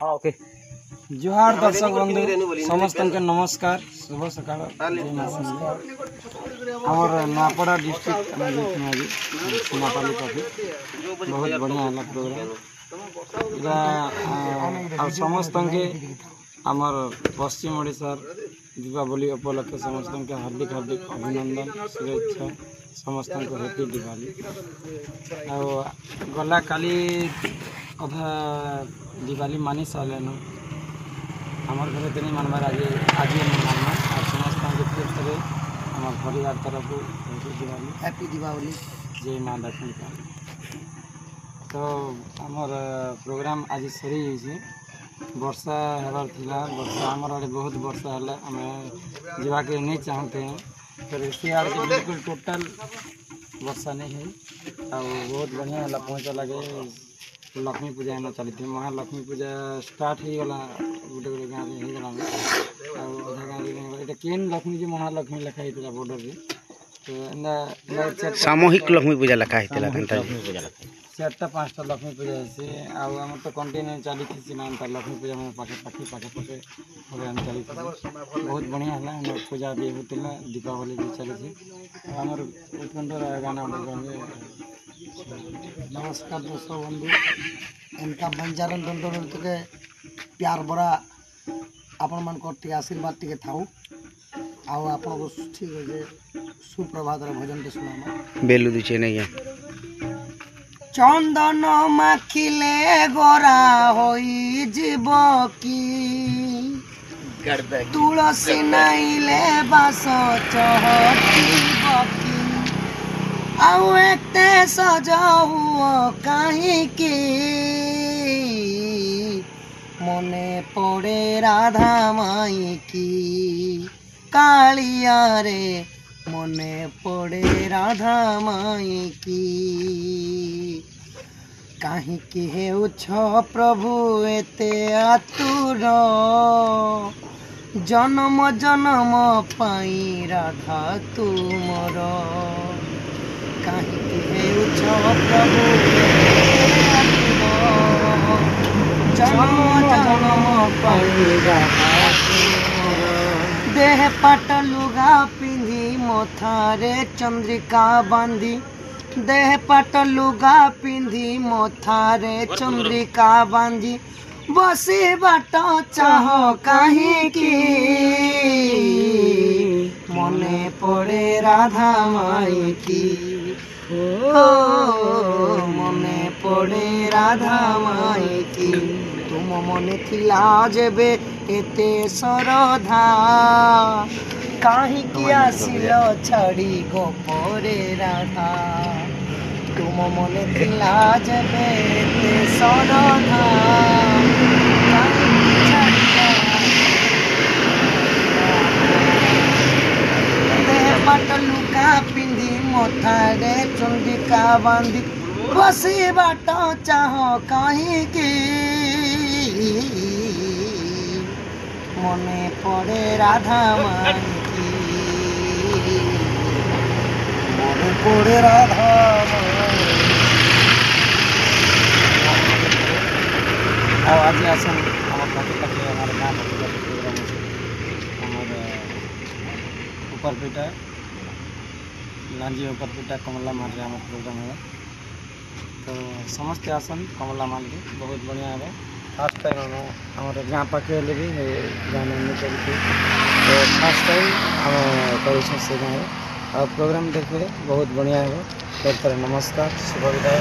हाँ ओके। जोहार दर्शक बंधु समस्त के नमस्कार शुभ सकाळ आमर नापड़ा डिस्ट्रिक्ट आज सुनापाली पाखी बहुत बढ़िया है प्रोग्राम इरा समस्त के आमर पश्चिम ओडिशा दीपावली उपलक्षे समस्त के हार्दिक हार्दिक अभिनंदन शुभेच्छा समस्त को हैप्पी दिवाली गला काली अधा दिवाली मानी सारे आमर घर तो नहीं मानबार आज आज मानना और समस्त फिर आम परिवार तरफ हैप्पी दिवाली जय माँ दक्षिण काली। तो आमर प्रोग्राम आज सरी वर्षा हबार थिला वर्षा आमर आड़े बहुत वर्षा है आम जाके नहीं चाहते हैं फिर सी आड़ के बिल्कुल टोटल वर्षा नहीं है और बहुत बढ़िया है पहुँचा लगे लक्ष्मी पूजा एन चली महालक्ष्मी पूजा स्टार्ट हो गला गोटे गोटे गाँव में हो अधा गाँव केन लक्ष्मी जी महालक्ष्मी लिखाई बॉर्डर में तो सामूहिक लक्ष्मी पूजा लिखाई चार्टा पाँचटा लक्ष्मी पूजा है आम तो कंटिन्यू चली थी ना लक्ष्मी पूजा में पाखे पाखे पाखे पाखे प्रोग्राम चली बहुत बढ़िया है पूजा भी होता दीपावली भी चली आमर उत्कंठ गाना नमस्कार दर्शक बंधु इनका बंजारन दंड के प्यार बड़ा आपण मान आशीर्वाद टी था आपको ठीक है सुप्रभात भजन सुना बेलू दीचे नहीं चंदन माखिले गोरा होई जीव की तुलसी नाइले बास चहकीब की आउ एते सजाऊ कहीं की मने पड़े राधा माई की कालिया रे मने पड़े राधा माई की कहीं की हेउछ प्रभु एते आतुर जन्म जन्म पाई राधा तुमर कहीं की हेउछ प्रभु जन्म जन्म पाई राधा देह पाट लुगा पिंधी मोथारे चंद्रिका बांधी देह पाट लुगा पिंधी मोथारे चंद्रिका बांधी बसी बाट चाह कहीं की मने पड़े राधा माई की मने पड़े राधा माई की तुम मने थिला जेबे एते सरधा कहीं की आसिल छाड़ी गोपरे राधा तुम मने थिला जेबे एते सरधा पट लुका पिंधी मोथारे चंडिका बांधी बसी बाट चाह कहीं की मने पड़े राधा माई की मने पड़े राधा आज आसन पाखे पाखे हमारे गाँव प्रोग्राम उपरपेटा लांजी उपरपेटा कमला माल आम प्रोग्राम है तो समस्त आसन कमला माल के बहुत बढ़िया है फास्ट टाइम आम गाँ पाखे भी गाँव कर तो फास्ट टाइम आम कर से गाँव और प्रोग्राम देखे बहुत बढ़िया है फिर नमस्कार शुभ विदाय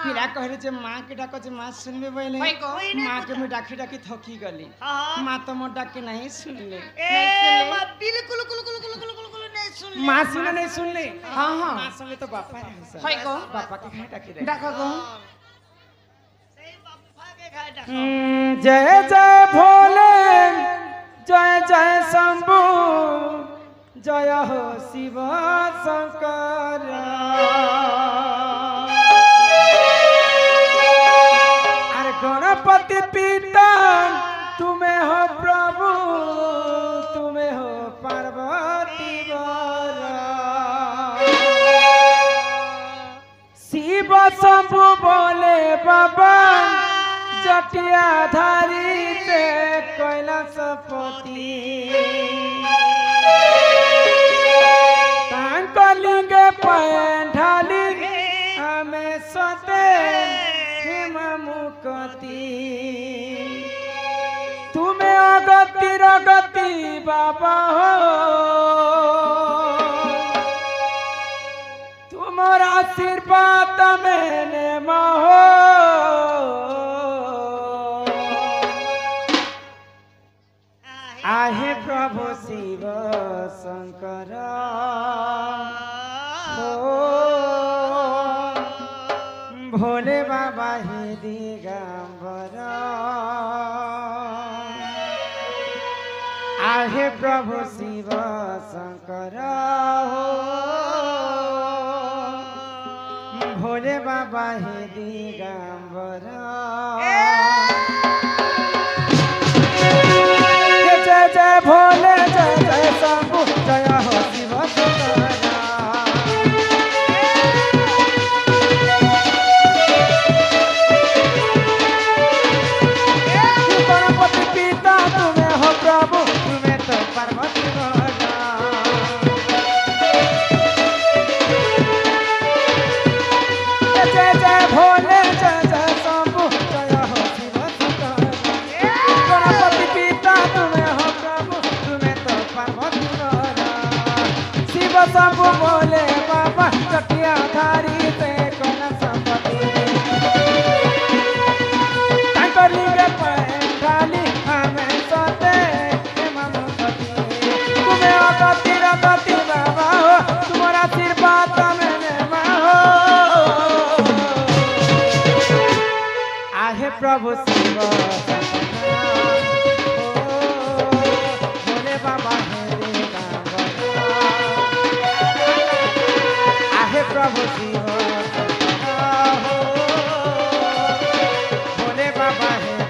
फिरा कहले जे माँ के डाक जे माँ सुनबे बोले माँ के मैं डाकी डाकी थकी गली माँ तो मोर डाके नहीं सुनले बिल्कुल कुल कुल कुल कुल कुल नहीं सुन माँ सुने नहीं सुनले हाँ हाँ माँ संगे तो बापा है को बापा के खाए डाकी दे डाका को सही बापा के खाए डाका जय जय भोले जय जय शंभु जय हो शिव शंकर गणपति पिता तुम्हें हो प्रभु तुम्हें हो पार्वती शिव शंभु बोले बाबा जटिया धारी से कैलाशपति लिंगे पैंढाली हमें सते हिम मुक्ति तुम्हें अगति रगति बाबा हो तुम्हारा आशीर्वाद मैंने महो आहे प्रभु शिव शंकर भोले बाबा हे दिगंबर आहे प्रभु शिव शंकर भोले बाबा हे दिगंबर जय जय भोले जय जय शंभु जय हो शिव शंकर शंभु बोले बाबा जटिया धारी से कैलाशपति लिंगे पैंढाली हमें सते हिम मुक्ति तुम्हें अगति रगति बाबा हो तुम्हारा आशीर्वाद मैंने हो आहे प्रभु शिव भोले बाबा प्रभु शिव भोले बाबा हे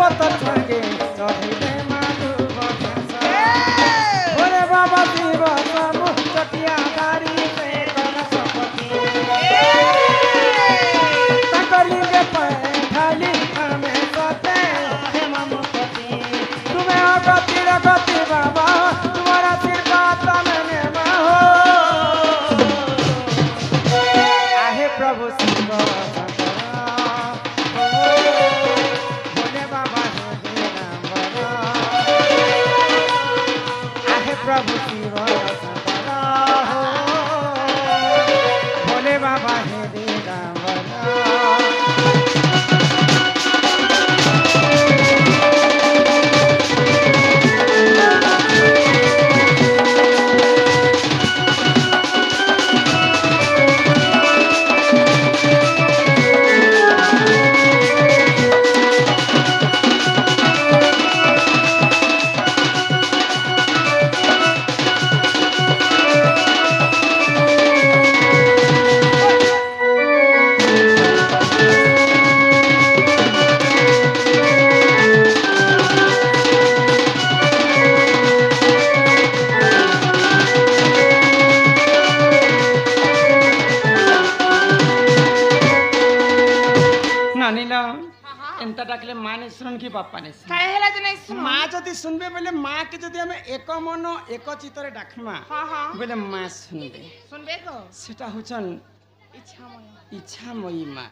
पत्थर संगे चढ़े माधु भोले बाबा शिव शंभु जटिया धारी से कैलाशपति लिंगे पैंढाली हमें सते हिम मुक्ति तुम्हें अगति रगति बाबा तुम्हारा आशीर्वाद मैंने हो आहे प्रभु शिव कि बापा ने काय हैला जे नहीं सुनो माँ जदि सुनबे बोले माँ के जदि हमें एक मन एक चित्तरे डाकमा हां हां बोले माँ सुनबे सुनबे को सेटा होचन इच्छा मन इच्छामयी माँ